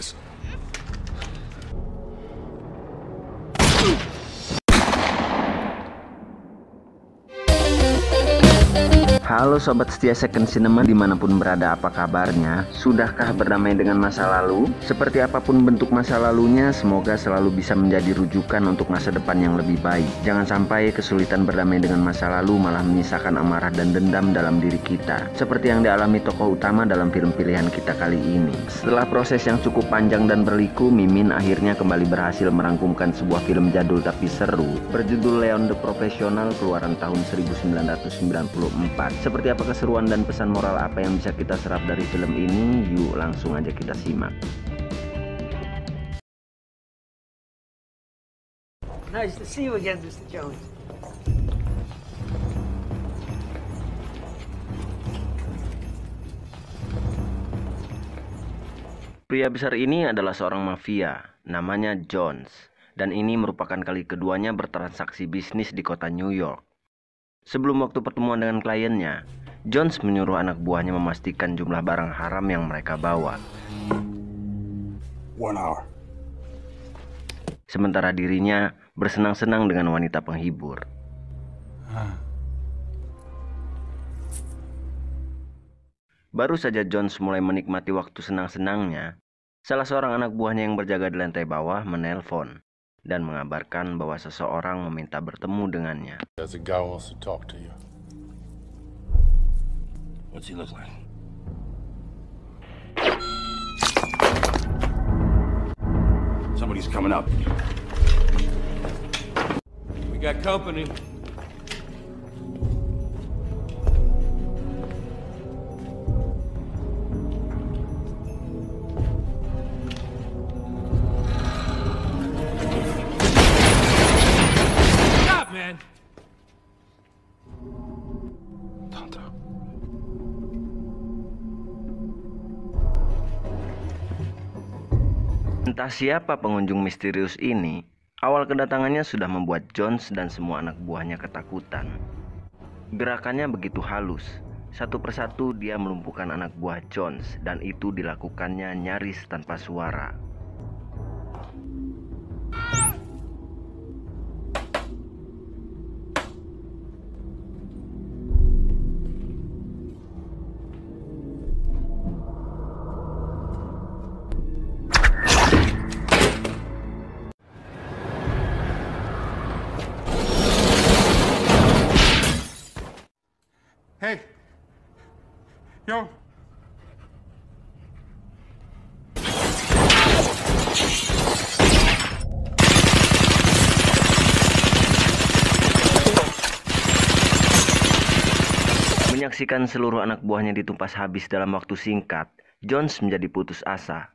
this. Halo Sobat setia Second Cinema dimanapun berada, apa kabarnya? Sudahkah berdamai dengan masa lalu? Seperti apapun bentuk masa lalunya, semoga selalu bisa menjadi rujukan untuk masa depan yang lebih baik. Jangan sampai kesulitan berdamai dengan masa lalu malah menyisakan amarah dan dendam dalam diri kita, seperti yang dialami tokoh utama dalam film pilihan kita kali ini. Setelah proses yang cukup panjang dan berliku, Mimin akhirnya kembali berhasil merangkumkan sebuah film jadul tapi seru berjudul Leon the Professional keluaran tahun 1994. Seperti apa keseruan dan pesan moral apa yang bisa kita serap dari film ini? Yuk langsung aja kita simak. Nice to see you again, Mr. Jones. Pria besar ini adalah seorang mafia, namanya Jones, dan ini merupakan kali keduanya bertransaksi bisnis di kota New York. Sebelum waktu pertemuan dengan kliennya, Jones menyuruh anak buahnya memastikan jumlah barang haram yang mereka bawa. 1 hour. Sementara dirinya bersenang-senang dengan wanita penghibur. Baru saja Jones mulai menikmati waktu senang-senangnya, salah seorang anak buahnya yang berjaga di lantai bawah menelpon dan mengabarkan bahwa seseorang meminta bertemu dengannya. There's a guy who wants to talk to you. What's he look like? Somebody's coming up. We got company. Stop, man. Tonto. Entah siapa pengunjung misterius ini, awal kedatangannya sudah membuat Jones dan semua anak buahnya ketakutan. Gerakannya begitu halus, satu persatu dia melumpuhkan anak buah Jones, dan itu dilakukannya nyaris tanpa suara. Hey, yo. Menyaksikan seluruh anak buahnya ditumpas habis dalam waktu singkat, Jones menjadi putus asa.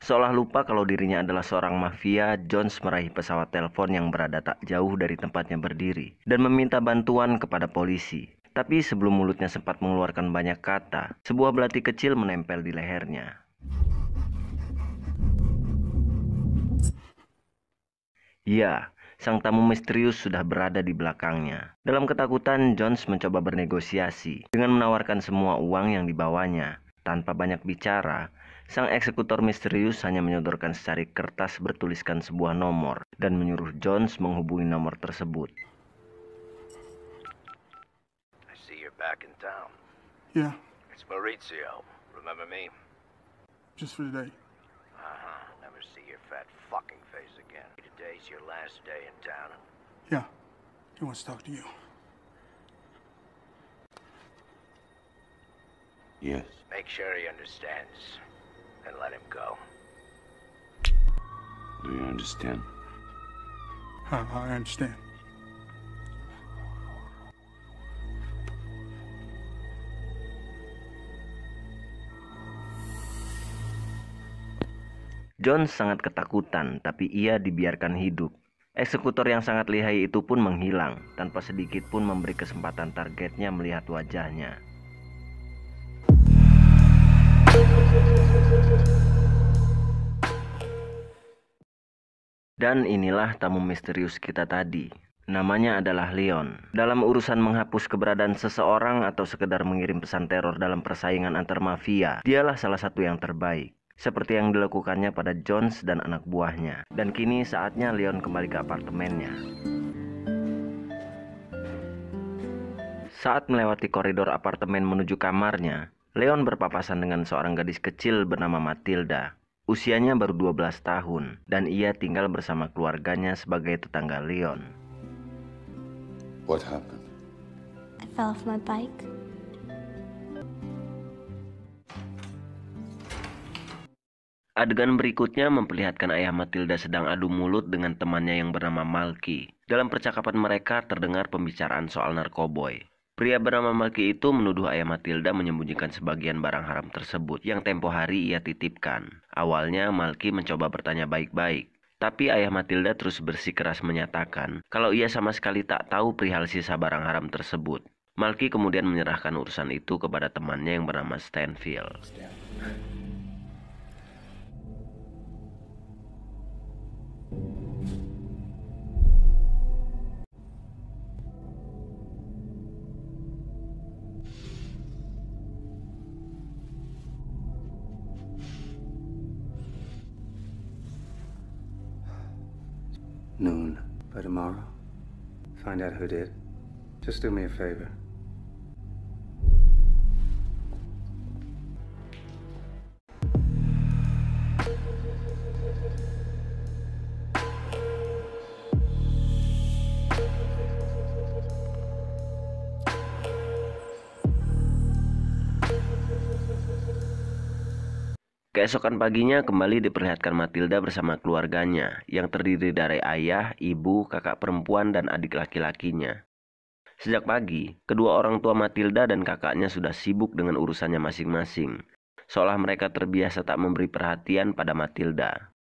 Seolah lupa kalau dirinya adalah seorang mafia, Jones meraih pesawat telepon yang berada tak jauh dari tempatnya berdiri dan meminta bantuan kepada polisi. Tapi sebelum mulutnya sempat mengeluarkan banyak kata, sebuah belati kecil menempel di lehernya. Ya, sang tamu misterius sudah berada di belakangnya. Dalam ketakutan, Jones mencoba bernegosiasi dengan menawarkan semua uang yang dibawanya. Tanpa banyak bicara, sang eksekutor misterius hanya menyodorkan secari kertas bertuliskan sebuah nomor dan menyuruh Jones menghubungi nomor tersebut. Back in town. Yeah, It's Maurizio. Remember me? just for today. Never see your fat fucking face again. Today's your last day in town. Yeah, he wants to talk to you. Yes. Make sure he understands and let him go. Do you understand? I understand. Jones sangat ketakutan, tapi ia dibiarkan hidup. Eksekutor yang sangat lihai itu pun menghilang, tanpa sedikit pun memberi kesempatan targetnya melihat wajahnya. Dan inilah tamu misterius kita tadi. Namanya adalah Leon. Dalam urusan menghapus keberadaan seseorang atau sekedar mengirim pesan teror dalam persaingan antar mafia, dialah salah satu yang terbaik. seperti yang dilakukannya pada Jones dan anak buahnya. Dan kini saatnya Leon kembali ke apartemennya. Saat melewati koridor apartemen menuju kamarnya, Leon berpapasan dengan seorang gadis kecil bernama Matilda. Usianya baru 12 tahun dan ia tinggal bersama keluarganya sebagai tetangga Leon. What happened? I fell off my bike. Adegan berikutnya memperlihatkan ayah Matilda sedang adu mulut dengan temannya yang bernama Malky. Dalam percakapan mereka terdengar pembicaraan soal narkoboy. Pria bernama Malky itu menuduh ayah Matilda menyembunyikan sebagian barang haram tersebut yang tempo hari ia titipkan. Awalnya Malky mencoba bertanya baik-baik, tapi ayah Matilda terus bersikeras menyatakan kalau ia sama sekali tak tahu perihal sisa barang haram tersebut. Malky kemudian menyerahkan urusan itu kepada temannya yang bernama Stanfield. Noon. By tomorrow, find out who did. Just do me a favor. Keesokan paginya kembali diperlihatkan Matilda bersama keluarganya yang terdiri dari ayah, ibu, kakak perempuan, dan adik laki-lakinya. Sejak pagi, kedua orang tua Matilda dan kakaknya sudah sibuk dengan urusannya masing-masing, seolah mereka terbiasa tak memberi perhatian pada Matilda.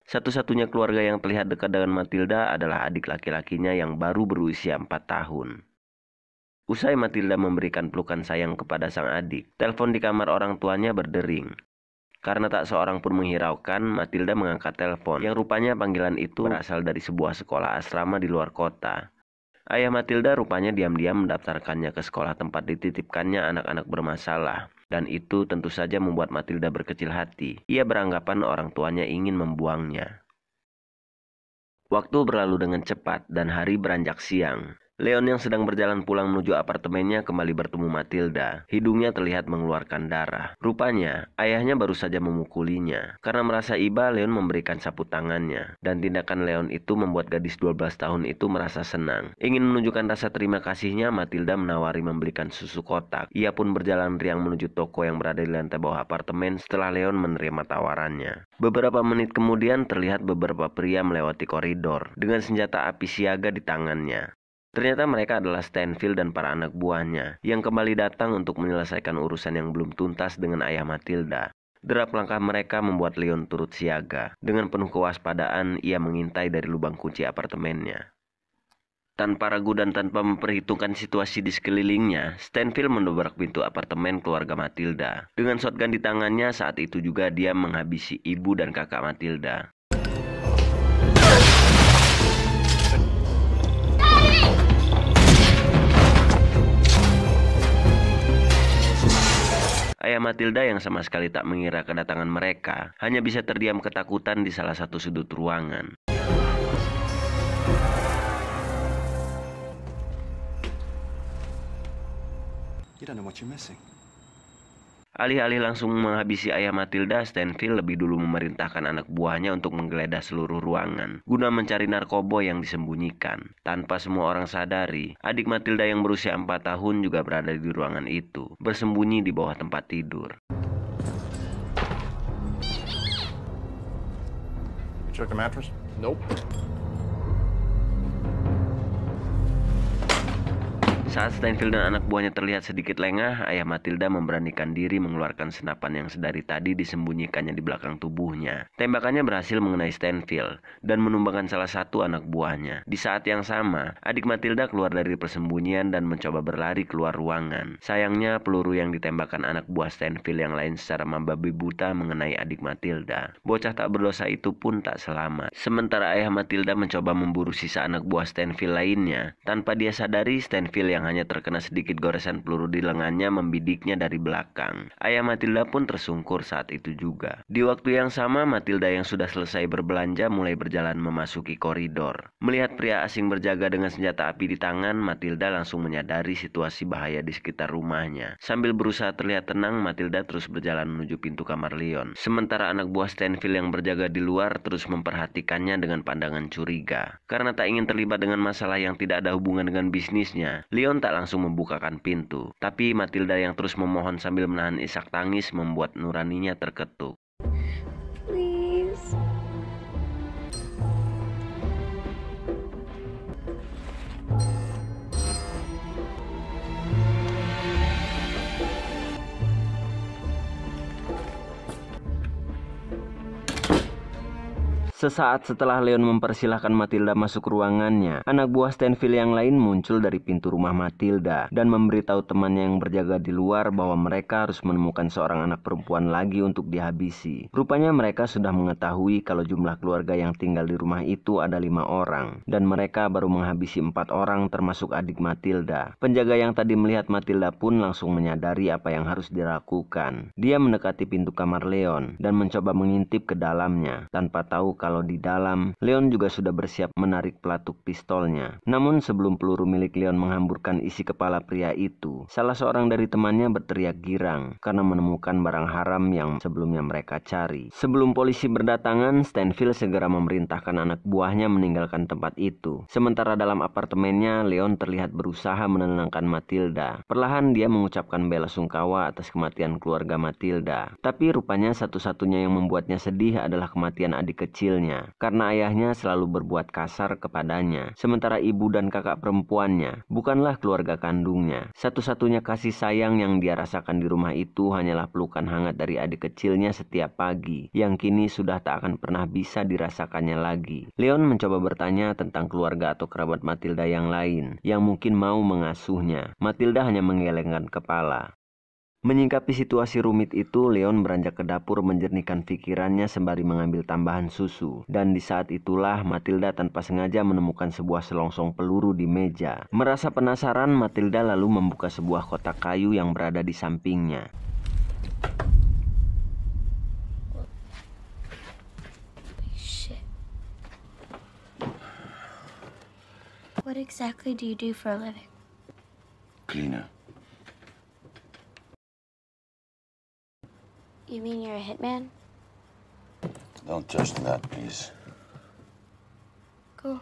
Satu-satunya keluarga yang terlihat dekat dengan Matilda adalah adik laki-lakinya yang baru berusia 4 tahun. Usai Matilda memberikan pelukan sayang kepada sang adik, telepon di kamar orang tuanya berdering. Karena tak seorang pun menghiraukan, Matilda mengangkat telepon, yang rupanya panggilan itu berasal dari sebuah sekolah asrama di luar kota. Ayah Matilda rupanya diam-diam mendaftarkannya ke sekolah tempat dititipkannya anak-anak bermasalah, dan itu tentu saja membuat Matilda berkecil hati. Ia beranggapan orang tuanya ingin membuangnya. Waktu berlalu dengan cepat dan hari beranjak siang. Leon yang sedang berjalan pulang menuju apartemennya kembali bertemu Matilda. Hidungnya terlihat mengeluarkan darah. Rupanya, ayahnya baru saja memukulinya. Karena merasa iba, Leon memberikan sapu tangannya. Dan tindakan Leon itu membuat gadis 12 tahun itu merasa senang. Ingin menunjukkan rasa terima kasihnya, Matilda menawari membelikan susu kotak. Ia pun berjalan riang menuju toko yang berada di lantai bawah apartemen setelah Leon menerima tawarannya. Beberapa menit kemudian terlihat beberapa pria melewati koridor dengan senjata api siaga di tangannya. Ternyata mereka adalah Stanfield dan para anak buahnya yang kembali datang untuk menyelesaikan urusan yang belum tuntas dengan ayah Matilda. Derap langkah mereka membuat Leon turut siaga. Dengan penuh kewaspadaan, ia mengintai dari lubang kunci apartemennya. Tanpa ragu dan tanpa memperhitungkan situasi di sekelilingnya, Stanfield mendobrak pintu apartemen keluarga Matilda. Dengan shotgun di tangannya, saat itu juga dia menghabisi ibu dan kakak Matilda. Ayah Matilda yang sama sekali tak mengira kedatangan mereka, hanya bisa terdiam ketakutan di salah satu sudut ruangan. You don't know what you're missing. Alih-alih langsung menghabisi ayah Matilda, Stanfield lebih dulu memerintahkan anak buahnya untuk menggeledah seluruh ruangan guna mencari narkoba yang disembunyikan. Tanpa semua orang sadari, adik Matilda yang berusia 4 tahun juga berada di ruangan itu, bersembunyi di bawah tempat tidur. You check the mattress? Nope. Saat Stanfield dan anak buahnya terlihat sedikit lengah, ayah Matilda memberanikan diri mengeluarkan senapan yang sedari tadi disembunyikannya di belakang tubuhnya. Tembakannya berhasil mengenai Stanfield dan menumbangkan salah satu anak buahnya. Di saat yang sama, adik Matilda keluar dari persembunyian dan mencoba berlari keluar ruangan. Sayangnya, peluru yang ditembakkan anak buah Stanfield yang lain secara membabi buta mengenai adik Matilda. Bocah tak berdosa itu pun tak selamat. Sementara ayah Matilda mencoba memburu sisa anak buah Stanfield lainnya, tanpa dia sadari Stanfield yang yang hanya terkena sedikit goresan peluru di lengannya membidiknya dari belakang. Ayah Matilda pun tersungkur saat itu juga. Di waktu yang sama, Matilda yang sudah selesai berbelanja mulai berjalan memasuki koridor. Melihat pria asing berjaga dengan senjata api di tangan, Matilda langsung menyadari situasi bahaya di sekitar rumahnya. Sambil berusaha terlihat tenang, Matilda terus berjalan menuju pintu kamar Leon. Sementara anak buah Stanfield yang berjaga di luar terus memperhatikannya dengan pandangan curiga. Karena tak ingin terlibat dengan masalah yang tidak ada hubungan dengan bisnisnya, Leon tak langsung membukakan pintu. Tapi Matilda yang terus memohon sambil menahan isak tangis membuat nuraninya terketuk. Please. Sesaat setelah Leon mempersilahkan Matilda masuk ruangannya, anak buah Stanfield yang lain muncul dari pintu rumah Matilda dan memberitahu temannya yang berjaga di luar bahwa mereka harus menemukan seorang anak perempuan lagi untuk dihabisi. Rupanya mereka sudah mengetahui kalau jumlah keluarga yang tinggal di rumah itu ada 5 orang, dan mereka baru menghabisi 4 orang termasuk adik Matilda. Penjaga yang tadi melihat Matilda pun langsung menyadari apa yang harus dilakukan. Dia mendekati pintu kamar Leon dan mencoba mengintip ke dalamnya, tanpa tahu kalau di dalam, Leon juga sudah bersiap menarik pelatuk pistolnya. Namun sebelum peluru milik Leon menghamburkan isi kepala pria itu, salah seorang dari temannya berteriak girang karena menemukan barang haram yang sebelumnya mereka cari. Sebelum polisi berdatangan, Stanfield segera memerintahkan anak buahnya meninggalkan tempat itu. Sementara dalam apartemennya, Leon terlihat berusaha menenangkan Matilda. Perlahan dia mengucapkan bela sungkawa atas kematian keluarga Matilda. Tapi rupanya satu-satunya yang membuatnya sedih adalah kematian adik kecil karena ayahnya selalu berbuat kasar kepadanya. Sementara ibu dan kakak perempuannya bukanlah keluarga kandungnya. Satu-satunya kasih sayang yang dia rasakan di rumah itu hanyalah pelukan hangat dari adik kecilnya setiap pagi, yang kini sudah tak akan pernah bisa dirasakannya lagi. Leon mencoba bertanya tentang keluarga atau kerabat Matilda yang lain yang mungkin mau mengasuhnya. Matilda hanya menggelengkan kepala. Menyingkapi situasi rumit itu, Leon beranjak ke dapur menjernihkan pikirannya sembari mengambil tambahan susu. Dan di saat itulah Matilda tanpa sengaja menemukan sebuah selongsong peluru di meja. Merasa penasaran, Matilda lalu membuka sebuah kotak kayu yang berada di sampingnya. Shit. What exactly do you do for a living? Cleaner. You mean you're a hitman? Don't touch that, please. Cool.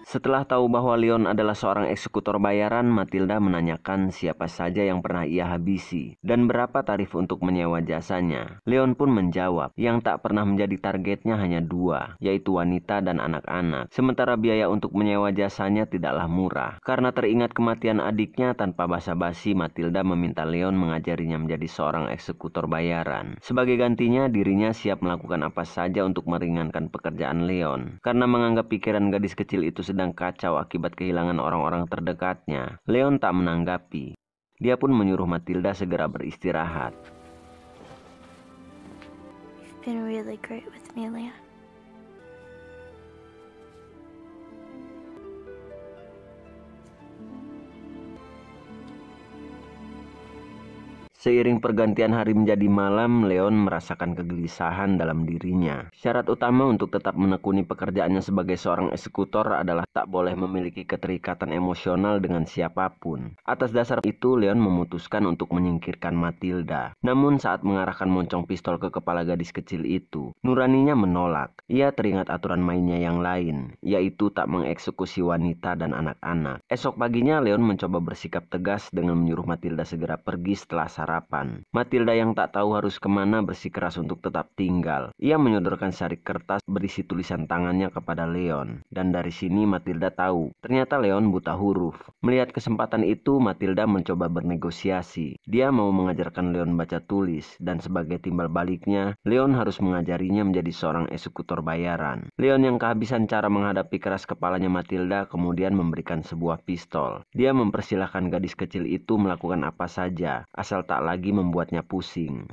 Setelah tahu bahwa Leon adalah seorang eksekutor bayaran, Matilda menanyakan siapa saja yang pernah ia habisi dan berapa tarif untuk menyewa jasanya. Leon pun menjawab yang tak pernah menjadi targetnya hanya 2, yaitu wanita dan anak-anak. Sementara biaya untuk menyewa jasanya tidaklah murah. Karena teringat kematian adiknya, tanpa basa-basi Matilda meminta Leon mengajarinya menjadi seorang eksekutor bayaran. Sebagai gantinya, dirinya siap melakukan apa saja untuk meringankan pekerjaan Leon. Karena menganggap pikiran gadis kecil itu sedang kacau akibat kehilangan orang-orang terdekatnya, Leon tak menanggapi. Dia pun menyuruh Matilda segera beristirahat. You've been really great with me, Leon. Seiring pergantian hari menjadi malam, Leon merasakan kegelisahan dalam dirinya. Syarat utama untuk tetap menekuni pekerjaannya sebagai seorang eksekutor adalah tak boleh memiliki keterikatan emosional dengan siapapun. Atas dasar itu, Leon memutuskan untuk menyingkirkan Matilda. Namun saat mengarahkan moncong pistol ke kepala gadis kecil itu, nuraninya menolak. Ia teringat aturan mainnya yang lain, yaitu tak mengeksekusi wanita dan anak-anak. Esok paginya, Leon mencoba bersikap tegas dengan menyuruh Matilda segera pergi setelah sarapan. Matilda yang tak tahu harus kemana bersikeras untuk tetap tinggal. Ia menyodorkan sarik kertas berisi tulisan tangannya kepada Leon. Dan dari sini Matilda tahu, ternyata Leon buta huruf. Melihat kesempatan itu, Matilda mencoba bernegosiasi. Dia mau mengajarkan Leon baca tulis, dan sebagai timbal baliknya, Leon harus mengajarinya menjadi seorang eksekutor bayaran. Leon yang kehabisan cara menghadapi keras kepalanya Matilda kemudian memberikan sebuah pistol. Dia mempersilahkan gadis kecil itu melakukan apa saja, asal tak lagi membuatnya pusing.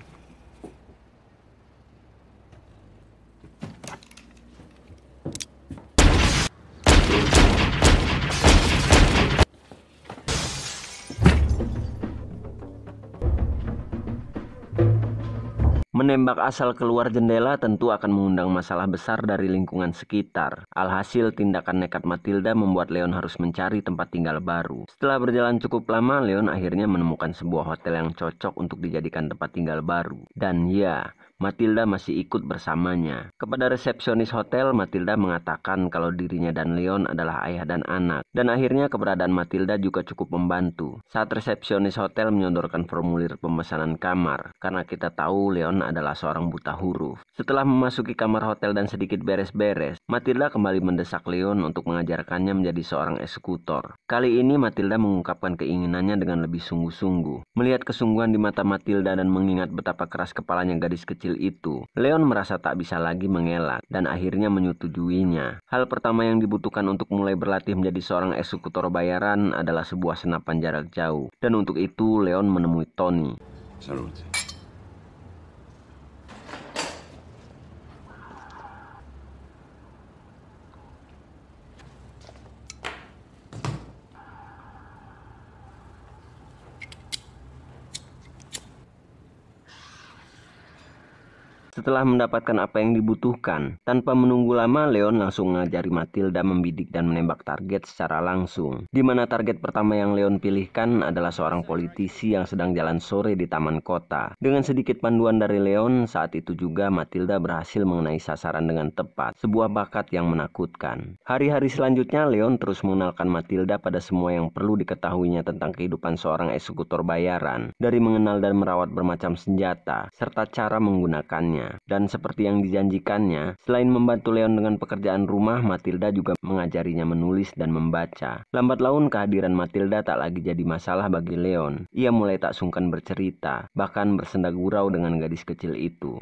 Menembak asal keluar jendela tentu akan mengundang masalah besar dari lingkungan sekitar. Alhasil tindakan nekat Matilda membuat Leon harus mencari tempat tinggal baru. Setelah berjalan cukup lama, Leon akhirnya menemukan sebuah hotel yang cocok untuk dijadikan tempat tinggal baru. Dan ya, Matilda masih ikut bersamanya. Kepada resepsionis hotel, Matilda mengatakan kalau dirinya dan Leon adalah ayah dan anak. Dan akhirnya keberadaan Matilda juga cukup membantu. Saat resepsionis hotel menyodorkan formulir pemesanan kamar, karena kita tahu Leon adalah seorang buta huruf. Setelah memasuki kamar hotel dan sedikit beres-beres, Matilda kembali mendesak Leon untuk mengajarkannya menjadi seorang eksekutor. Kali ini Matilda mengungkapkan keinginannya dengan lebih sungguh-sungguh. Melihat kesungguhan di mata Matilda dan mengingat betapa keras kepalanya gadis kecil itu, Leon merasa tak bisa lagi mengelak dan akhirnya menyetujuinya. Hal pertama yang dibutuhkan untuk mulai berlatih menjadi seorang eksekutor bayaran adalah sebuah senapan jarak jauh. Dan untuk itu Leon menemui Tony. Salute. Setelah mendapatkan apa yang dibutuhkan, tanpa menunggu lama Leon langsung mengajari Matilda membidik dan menembak target secara langsung. Di mana target pertama yang Leon pilihkan adalah seorang politisi yang sedang jalan sore di taman kota. Dengan sedikit panduan dari Leon, saat itu juga Matilda berhasil mengenai sasaran dengan tepat, sebuah bakat yang menakutkan. Hari-hari selanjutnya Leon terus mengenalkan Matilda pada semua yang perlu diketahuinya tentang kehidupan seorang eksekutor bayaran, dari mengenal dan merawat bermacam senjata, serta cara menggunakannya. Dan seperti yang dijanjikannya, selain membantu Leon dengan pekerjaan rumah, Matilda juga mengajarinya menulis dan membaca. Lambat laun kehadiran Matilda tak lagi jadi masalah bagi Leon. Ia mulai tak sungkan bercerita, bahkan bersenda gurau dengan gadis kecil itu.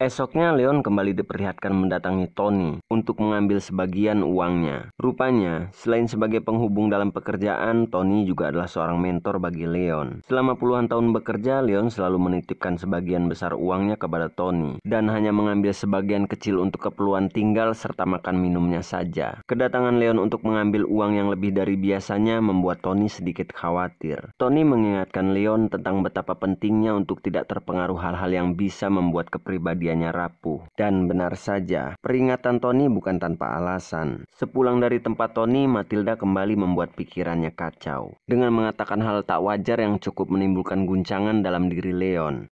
Esoknya Leon kembali diperlihatkan mendatangi Tony untuk mengambil sebagian uangnya. Rupanya, selain sebagai penghubung dalam pekerjaan, Tony juga adalah seorang mentor bagi Leon. Selama puluhan tahun bekerja, Leon selalu menitipkan sebagian besar uangnya kepada Tony dan hanya mengambil sebagian kecil untuk keperluan tinggal serta makan minumnya saja. Kedatangan Leon untuk mengambil uang yang lebih dari biasanya membuat Tony sedikit khawatir. Tony mengingatkan Leon tentang betapa pentingnya untuk tidak terpengaruh hal-hal yang bisa membuat kepribadian rapuh. Dan benar saja, peringatan Tony bukan tanpa alasan. Sepulang dari tempat Tony, Matilda kembali membuat pikirannya kacau dengan mengatakan hal tak wajar yang cukup menimbulkan guncangan dalam diri Leon.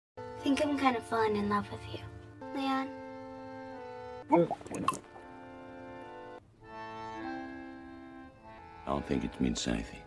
Think I'm kind of falling in love with you, Leon. I don't think it means anything.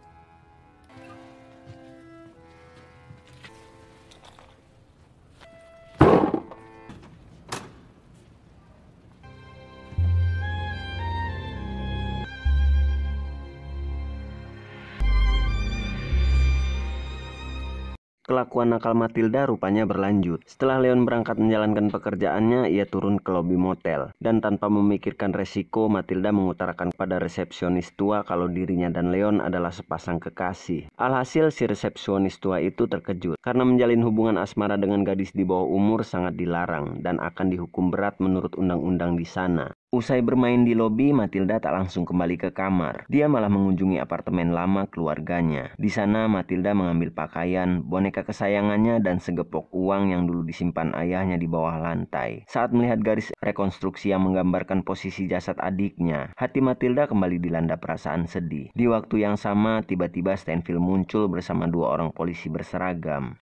Kelakuan nakal Matilda rupanya berlanjut. Setelah Leon berangkat menjalankan pekerjaannya, ia turun ke lobi motel. Dan tanpa memikirkan resiko, Matilda mengutarakan pada resepsionis tua kalau dirinya dan Leon adalah sepasang kekasih. Alhasil si resepsionis tua itu terkejut karena menjalin hubungan asmara dengan gadis di bawah umur sangat dilarang dan akan dihukum berat menurut undang-undang di sana. Usai bermain di lobi, Matilda tak langsung kembali ke kamar. Dia malah mengunjungi apartemen lama keluarganya. Di sana, Matilda mengambil pakaian, boneka kesayangannya, dan segepok uang yang dulu disimpan ayahnya di bawah lantai. Saat melihat garis rekonstruksi yang menggambarkan posisi jasad adiknya, hati Matilda kembali dilanda perasaan sedih. Di waktu yang sama, tiba-tiba Stanfield muncul bersama dua orang polisi berseragam.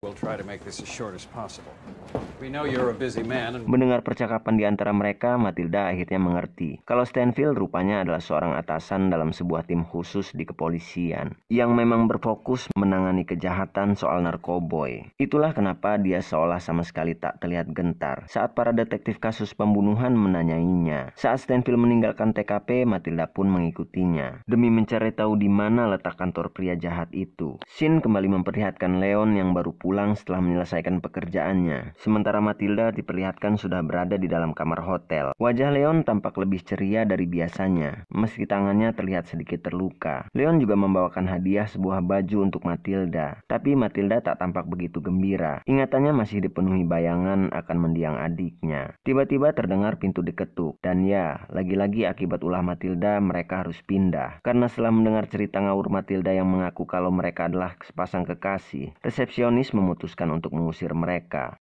Mendengar percakapan di antara mereka, Matilda akhirnya mengerti kalau Stanfield rupanya adalah seorang atasan dalam sebuah tim khusus di kepolisian yang memang berfokus menangani kejahatan soal narkoboy. Itulah kenapa dia seolah sama sekali tak terlihat gentar saat para detektif kasus pembunuhan menanyainya. Saat Stanfield meninggalkan TKP, Matilda pun mengikutinya demi mencari tahu di mana letak kantor pria jahat itu. Scene kembali memperlihatkan Leon yang baru pulang setelah menyelesaikan pekerjaannya, sementara Matilda diperlihatkan sudah berada di dalam kamar hotel. Wajah Leon tampak lebih ceria dari biasanya, meski tangannya terlihat sedikit terluka. Leon juga membawakan hadiah sebuah baju untuk Matilda, tapi Matilda tak tampak begitu gembira. Ingatannya masih dipenuhi bayangan akan mendiang adiknya. Tiba-tiba terdengar pintu diketuk, dan ya, lagi-lagi akibat ulah Matilda mereka harus pindah. Karena setelah mendengar cerita ngawur Matilda yang mengaku kalau mereka adalah sepasang kekasih, resepsionis memutuskan untuk mengusir mereka.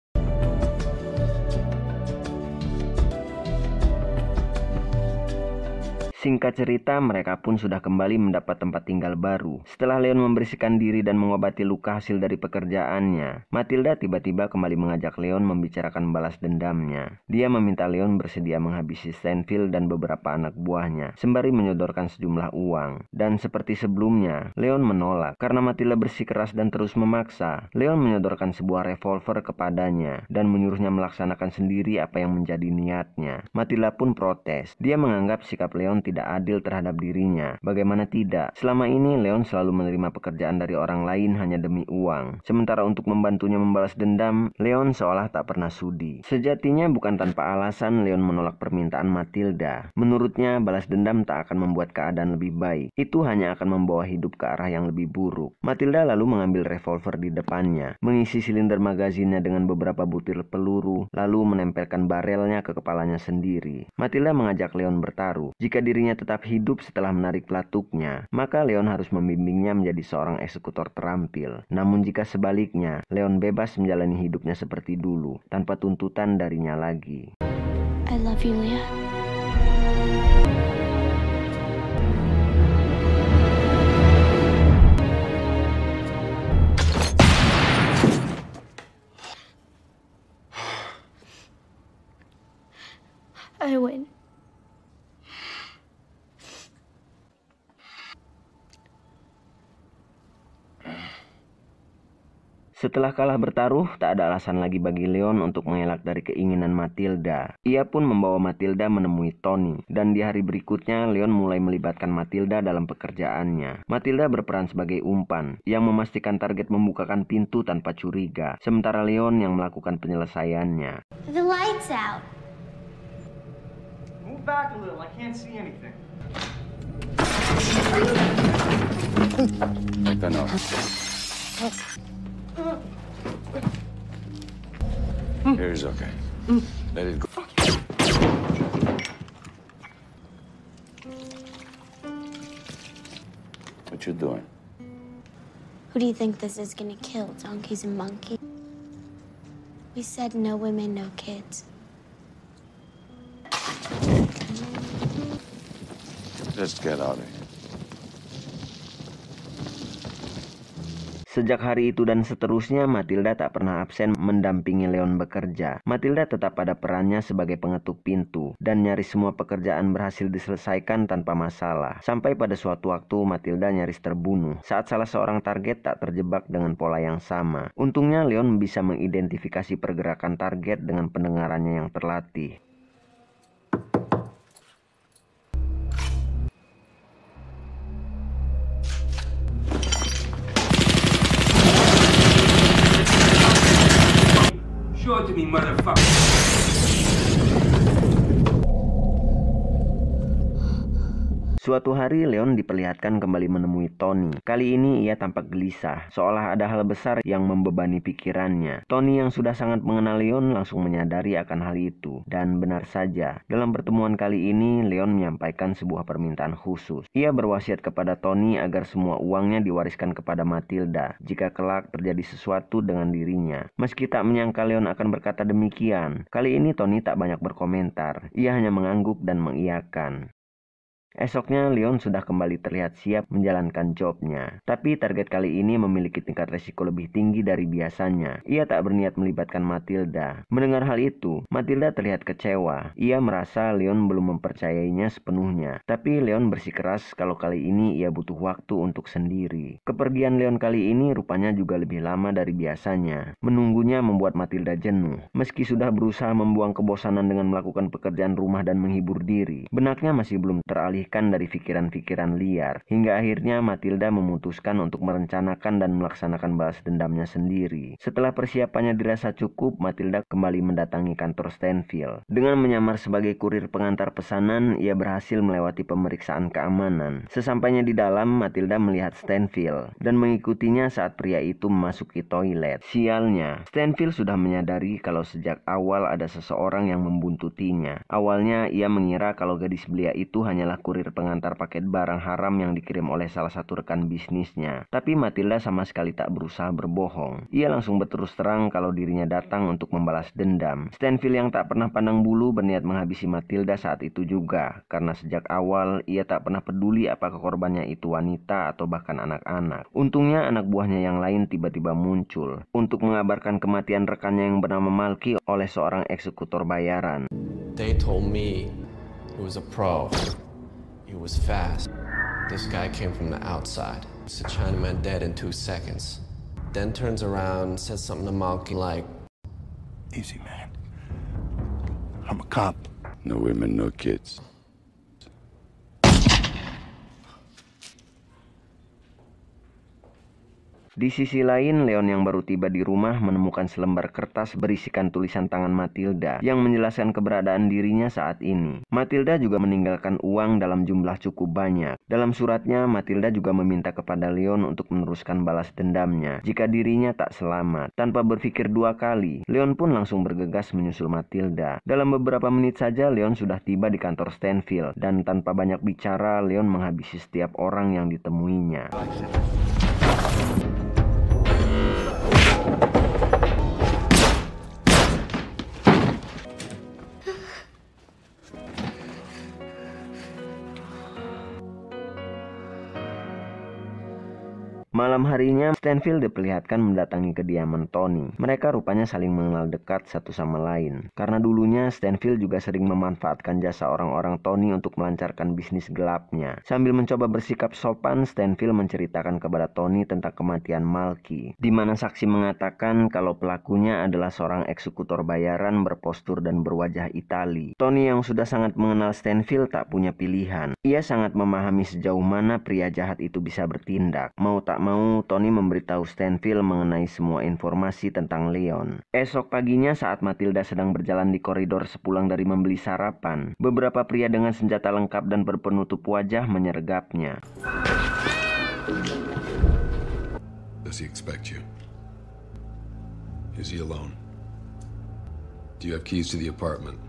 Singkat cerita, mereka pun sudah kembali mendapat tempat tinggal baru. Setelah Leon membersihkan diri dan mengobati luka hasil dari pekerjaannya, Matilda tiba-tiba kembali mengajak Leon membicarakan balas dendamnya. Dia meminta Leon bersedia menghabisi Stanfield dan beberapa anak buahnya, sembari menyodorkan sejumlah uang. Dan seperti sebelumnya, Leon menolak. Karena Matilda bersikeras dan terus memaksa, Leon menyodorkan sebuah revolver kepadanya dan menyuruhnya melaksanakan sendiri apa yang menjadi niatnya. Matilda pun protes. Dia menganggap sikap Leon tidak adil terhadap dirinya. Bagaimana tidak? Selama ini Leon selalu menerima pekerjaan dari orang lain hanya demi uang. Sementara untuk membantunya membalas dendam, Leon seolah tak pernah sudi. Sejatinya bukan tanpa alasan Leon menolak permintaan Matilda. Menurutnya balas dendam tak akan membuat keadaan lebih baik. Itu hanya akan membawa hidup ke arah yang lebih buruk. Matilda lalu mengambil revolver di depannya, mengisi silinder magazinnya dengan beberapa butir peluru, lalu menempelkan barelnya ke kepalanya sendiri. Matilda mengajak Leon bertaruh. Jika dirinya tetap hidup setelah menarik pelatuknya, maka Leon harus membimbingnya menjadi seorang eksekutor terampil. Namun jika sebaliknya, Leon bebas menjalani hidupnya seperti dulu, tanpa tuntutan darinya lagi. I love you, Leah. I win. Setelah kalah bertaruh, tak ada alasan lagi bagi Leon untuk mengelak dari keinginan Matilda. Ia pun membawa Matilda menemui Tony, dan di hari berikutnya Leon mulai melibatkan Matilda dalam pekerjaannya. Matilda berperan sebagai umpan, yang memastikan target membukakan pintu tanpa curiga, sementara Leon yang melakukan penyelesaiannya. The light's out. Move back a little. I can't see anything. Here's okay. Let it go. What you doing? Who do you think this is gonna kill, donkeys and monkeys? We said no women, no kids. Let's get out of here. Sejak hari itu dan seterusnya, Matilda tak pernah absen mendampingi Leon bekerja. Matilda tetap pada perannya sebagai pengetuk pintu, dan nyaris semua pekerjaan berhasil diselesaikan tanpa masalah. Sampai pada suatu waktu, Matilda nyaris terbunuh saat salah seorang target tak terjebak dengan pola yang sama. Untungnya Leon bisa mengidentifikasi pergerakan target dengan pendengarannya yang terlatih. Show it to me, motherfucker. Suatu hari Leon diperlihatkan kembali menemui Tony. Kali ini ia tampak gelisah, seolah ada hal besar yang membebani pikirannya. Tony yang sudah sangat mengenal Leon langsung menyadari akan hal itu. Dan benar saja, dalam pertemuan kali ini Leon menyampaikan sebuah permintaan khusus. Ia berwasiat kepada Tony agar semua uangnya diwariskan kepada Matilda jika kelak terjadi sesuatu dengan dirinya. Meski tak menyangka Leon akan berkata demikian, kali ini Tony tak banyak berkomentar. Ia hanya mengangguk dan mengiyakan. Esoknya Leon sudah kembali terlihat siap menjalankan jobnya. Tapi target kali ini memiliki tingkat resiko lebih tinggi dari biasanya. Ia tak berniat melibatkan Matilda. Mendengar hal itu, Matilda terlihat kecewa. Ia merasa Leon belum mempercayainya sepenuhnya. Tapi Leon bersikeras kalau kali ini ia butuh waktu untuk sendiri. Kepergian Leon kali ini rupanya juga lebih lama dari biasanya. Menunggunya membuat Matilda jenuh. Meski sudah berusaha membuang kebosanan dengan melakukan pekerjaan rumah dan menghibur diri, benaknya masih belum teralih dari pikiran-pikiran liar. Hingga akhirnya Matilda memutuskan untuk merencanakan dan melaksanakan balas dendamnya sendiri. Setelah persiapannya dirasa cukup, Matilda kembali mendatangi kantor Stanfield. Dengan menyamar sebagai kurir pengantar pesanan, ia berhasil melewati pemeriksaan keamanan. Sesampainya di dalam, Matilda melihat Stanfield dan mengikutinya saat pria itu memasuki toilet. Sialnya, Stanfield sudah menyadari kalau sejak awal ada seseorang yang membuntutinya. Awalnya ia mengira kalau gadis belia itu hanyalah kurir kurir pengantar paket barang haram yang dikirim oleh salah satu rekan bisnisnya. Tapi Matilda sama sekali tak berusaha berbohong. Ia langsung berterus terang kalau dirinya datang untuk membalas dendam. Stanfield yang tak pernah pandang bulu berniat menghabisi Matilda saat itu juga, karena sejak awal ia tak pernah peduli apakah korbannya itu wanita atau bahkan anak-anak. Untungnya anak buahnya yang lain tiba-tiba muncul untuk mengabarkan kematian rekannya yang bernama Malky oleh seorang eksekutor bayaran. They told me he was a pro. He was fast. This guy came from the outside. He's a Chinaman dead in 2 seconds. Then turns around, says something to Malky like, Easy, man. I'm a cop. No women, no kids. Di sisi lain, Leon yang baru tiba di rumah menemukan selembar kertas berisikan tulisan tangan Matilda yang menjelaskan keberadaan dirinya saat ini. Matilda juga meninggalkan uang dalam jumlah cukup banyak. Dalam suratnya, Matilda juga meminta kepada Leon untuk meneruskan balas dendamnya jika dirinya tak selamat. Tanpa berpikir dua kali, Leon pun langsung bergegas menyusul Matilda. Dalam beberapa menit saja, Leon sudah tiba di kantor Stanfield dan tanpa banyak bicara, Leon menghabisi setiap orang yang ditemuinya. Malam harinya, Stanfield diperlihatkan mendatangi kediaman Tony. Mereka rupanya saling mengenal dekat satu sama lain. Karena dulunya Stanfield juga sering memanfaatkan jasa orang-orang Tony untuk melancarkan bisnis gelapnya. Sambil mencoba bersikap sopan, Stanfield menceritakan kepada Tony tentang kematian Malky, di mana saksi mengatakan kalau pelakunya adalah seorang eksekutor bayaran berpostur dan berwajah Itali. Tony yang sudah sangat mengenal Stanfield tak punya pilihan. Ia sangat memahami sejauh mana pria jahat itu bisa bertindak. Mau tak mau, Tony memberitahu Stanfield mengenai semua informasi tentang Leon. Esok paginya saat Matilda sedang berjalan di koridor sepulang dari membeli sarapan, beberapa pria dengan senjata lengkap dan berpenutup wajah menyergapnya. Does he expect you? Is he alone? Do you have keys to the apartment?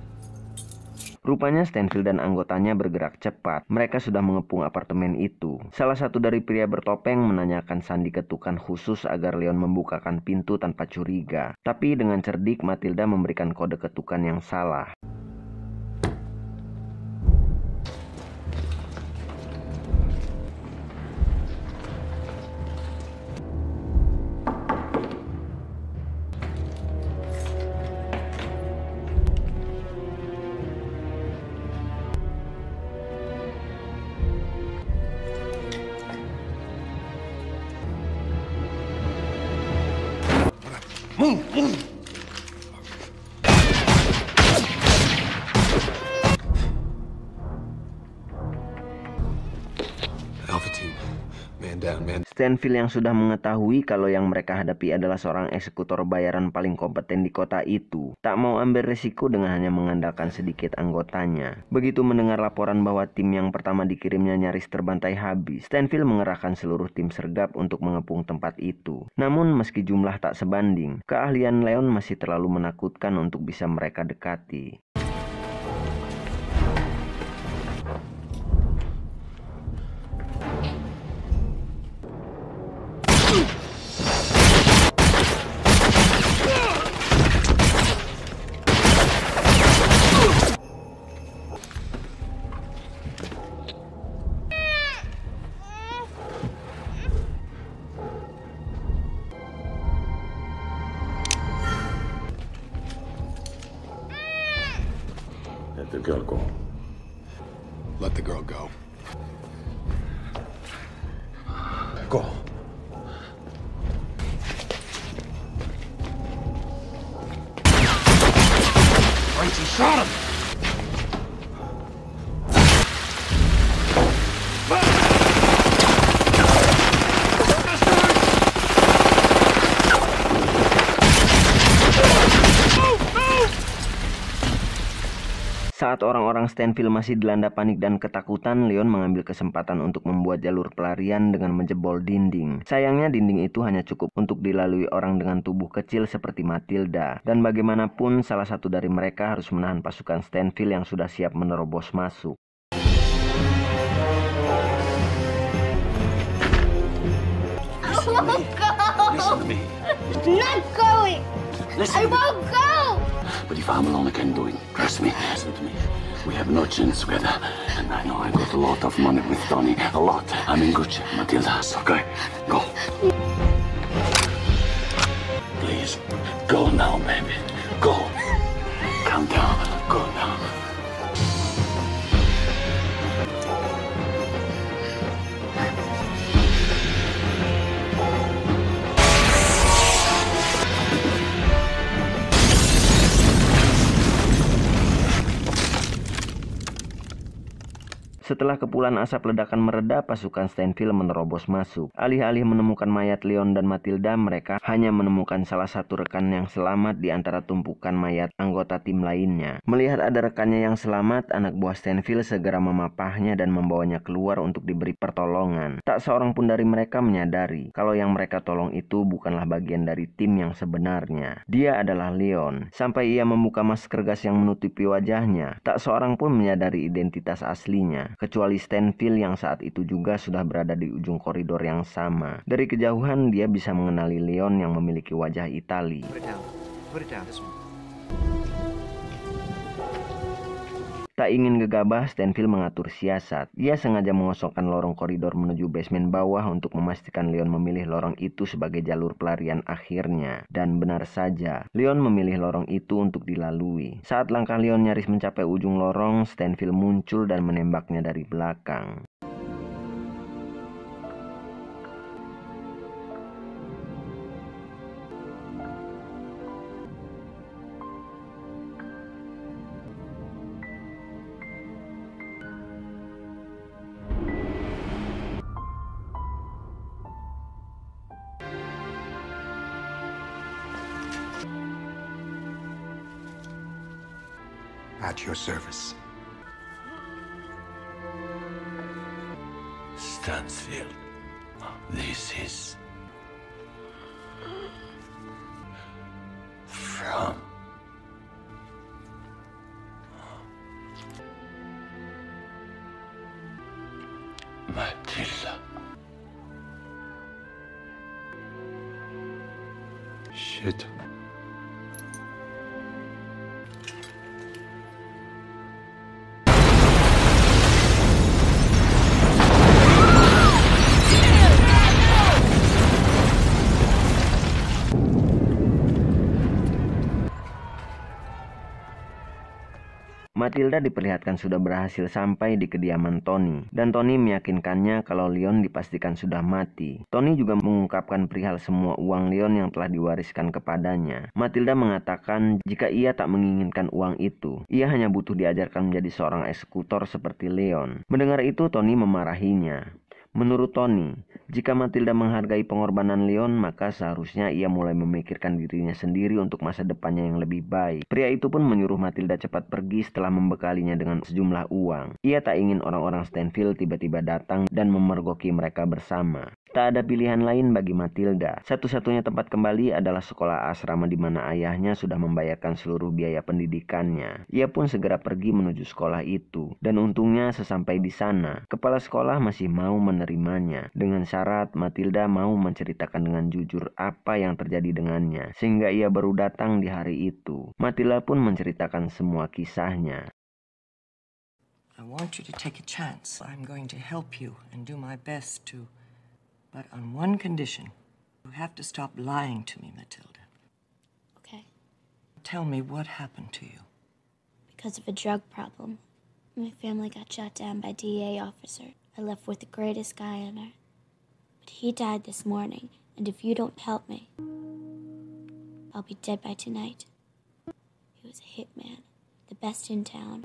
Rupanya Stanfield dan anggotanya bergerak cepat. Mereka sudah mengepung apartemen itu. Salah satu dari pria bertopeng menanyakan sandi ketukan khusus agar Leon membukakan pintu tanpa curiga. Tapi dengan cerdik, Matilda memberikan kode ketukan yang salah. Alpha team, man down, man. Stanfield yang sudah mengetahui kalau yang mereka hadapi adalah seorang eksekutor bayaran paling kompeten di kota itu, tak mau ambil resiko dengan hanya mengandalkan sedikit anggotanya. Begitu mendengar laporan bahwa tim yang pertama dikirimnya nyaris terbantai habis, Stanfield mengerahkan seluruh tim sergap untuk mengepung tempat itu. Namun meski jumlah tak sebanding, keahlian Leon masih terlalu menakutkan untuk bisa mereka dekati. Let the girl go. Let the girl go. Go. Francie shot him! Saat orang-orang Stanfield masih dilanda panik dan ketakutan, Leon mengambil kesempatan untuk membuat jalur pelarian dengan menjebol dinding. Sayangnya dinding itu hanya cukup untuk dilalui orang dengan tubuh kecil seperti Matilda. Dan bagaimanapun salah satu dari mereka harus menahan pasukan Stanfield yang sudah siap menerobos masuk. Listen I to me. won't go! But if I'm alone, I can do it. Trust me. Listen to me. We have no chance together. And I know I got a lot of money with Tony. A lot. I'm in good shape, Matilda. Okay, go. Please, go now, baby. Go. Calm down. Go now. Setelah kepulan asap ledakan mereda, pasukan Stanfield menerobos masuk. Alih-alih menemukan mayat Leon dan Matilda, mereka hanya menemukan salah satu rekan yang selamat di antara tumpukan mayat anggota tim lainnya. Melihat ada rekannya yang selamat, anak buah Stanfield segera memapahnya dan membawanya keluar untuk diberi pertolongan. Tak seorang pun dari mereka menyadari kalau yang mereka tolong itu bukanlah bagian dari tim yang sebenarnya. Dia adalah Leon. Sampai ia membuka masker gas yang menutupi wajahnya, tak seorang pun menyadari identitas aslinya, kecuali Stanfield yang saat itu juga sudah berada di ujung koridor yang sama. Dari kejauhan dia bisa mengenali Leon yang memiliki wajah Itali. Put it down. This one. Tak ingin gegabah, Stanfield mengatur siasat. Ia sengaja mengosongkan lorong koridor menuju basement bawah untuk memastikan Leon memilih lorong itu sebagai jalur pelarian akhirnya. Dan benar saja, Leon memilih lorong itu untuk dilalui. Saat langkah Leon nyaris mencapai ujung lorong, Stanfield muncul dan menembaknya dari belakang. At your service. Stansfield, this is from Matilda. Shit. Matilda diperlihatkan sudah berhasil sampai di kediaman Tony, dan Tony meyakinkannya kalau Leon dipastikan sudah mati. Tony juga mengungkapkan perihal semua uang Leon yang telah diwariskan kepadanya. Matilda mengatakan jika ia tak menginginkan uang itu, ia hanya butuh diajarkan menjadi seorang eksekutor seperti Leon. Mendengar itu, Tony memarahinya. Menurut Tony, jika Matilda menghargai pengorbanan Leon, maka seharusnya ia mulai memikirkan dirinya sendiri untuk masa depannya yang lebih baik. Pria itu pun menyuruh Matilda cepat pergi setelah membekalinya dengan sejumlah uang. Ia tak ingin orang-orang Stanfield tiba-tiba datang dan memergoki mereka bersama. Tak ada pilihan lain bagi Matilda. Satu-satunya tempat kembali adalah sekolah asrama di mana ayahnya sudah membayarkan seluruh biaya pendidikannya. Ia pun segera pergi menuju sekolah itu. Dan untungnya sesampai di sana, kepala sekolah masih mau menerimanya. Dengan syarat Matilda mau menceritakan dengan jujur apa yang terjadi dengannya. Sehingga ia baru datang di hari itu. Matilda pun menceritakan semua kisahnya. I want you to take a chance. I'm going to help you and do my best to... But on one condition, you have to stop lying to me, Matilda. Okay. Tell me what happened to you. Because of a drug problem, my family got shot down by a DEA officer. I left with the greatest guy on earth. But he died this morning, and if you don't help me, I'll be dead by tonight. He was a hitman, the best in town.